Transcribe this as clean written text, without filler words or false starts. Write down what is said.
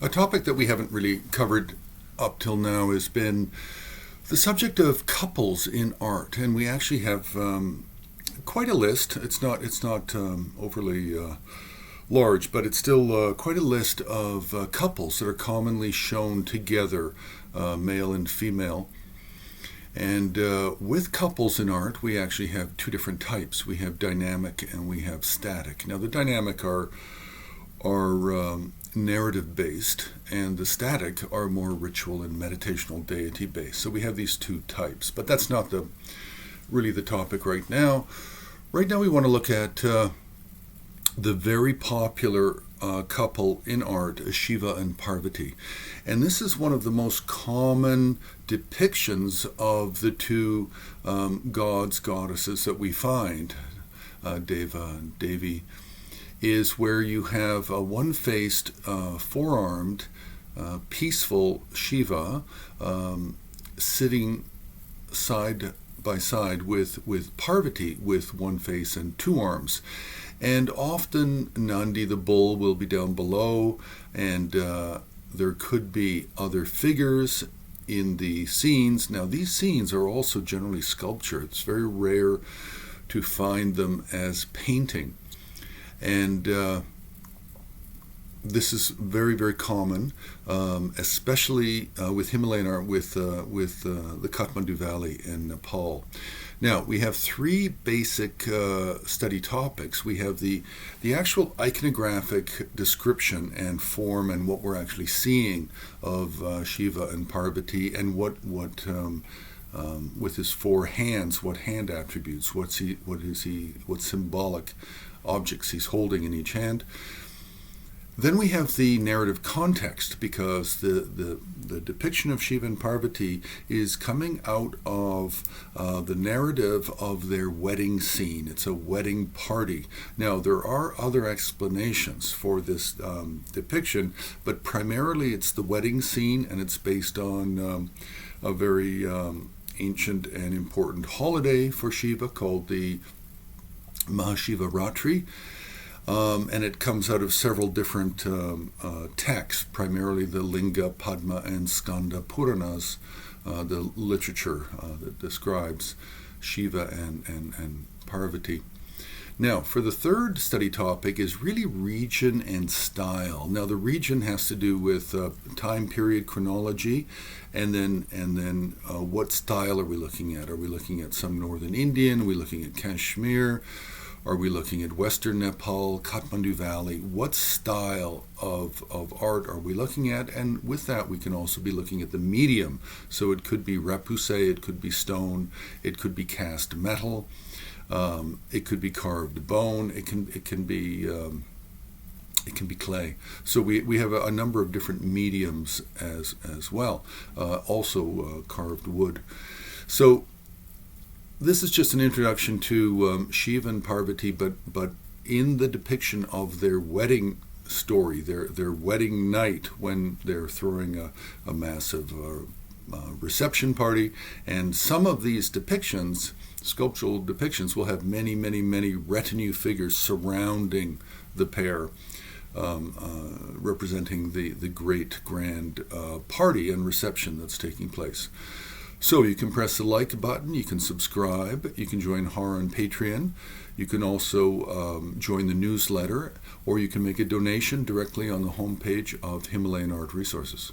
A topic that we haven't really covered up till now has been the subject of couples in art, and we actually have quite a list. It's not overly large, but it's still quite a list of couples that are commonly shown together, male and female. And with couples in art, we actually have two different types. We have dynamic and we have static. Now, the dynamic are narrative based, and the static are more ritual and meditational deity based. So we have these two types, but that's not really the topic right now. Right now, we want to look at the very popular couple in art, Shiva and Parvati. And this is one of the most common depictions of the two gods, goddesses that we find, Deva and Devi, is where you have a one-faced, four-armed, peaceful Shiva sitting side by side with Parvati with one face and two arms. And often Nandi the bull will be down below, and there could be other figures in the scenes. Now, these scenes are also generally sculpture. It's very rare to find them as painting. And this is very, very common, especially with Himalayan art, with the Kathmandu Valley in Nepal. Now, we have three basic study topics. We have the actual iconographic description and form and what we're actually seeing of Shiva and Parvati, and what with his four hands, what hand attributes, what symbolic objects he's holding in each hand. Then we have the narrative context, because the depiction of Shiva and Parvati is coming out of the narrative of their wedding scene. It's a wedding party. Now, there are other explanations for this depiction, but primarily it's the wedding scene, and it's based on a very ancient and important holiday for Shiva called the Shiva Ratri. And it comes out of several different texts, primarily the Linga, Padma, and Skanda Puranas, the literature that describes Shiva and Parvati. Now, for the third study topic is really region and style. Now, the region has to do with time period chronology, and then what style are we looking at? Are we looking at some northern Indian? Are we looking at Kashmir? Are we looking at Western Nepal, Kathmandu Valley? What style of art are we looking at? And with that, we can also be looking at the medium. So it could be repousse, it could be stone, it could be cast metal, it could be carved bone, it can be clay. So we have a number of different mediums as well. Also carved wood. So this is just an introduction to Shiva and Parvati, but in the depiction of their wedding story, their wedding night, when they're throwing a massive reception party. And some of these depictions, sculptural depictions, will have many, many, many retinue figures surrounding the pair, representing the great grand party and reception that's taking place. So you can press the like button, you can subscribe, you can join HAR on Patreon, you can also join the newsletter, or you can make a donation directly on the homepage of Himalayan Art Resources.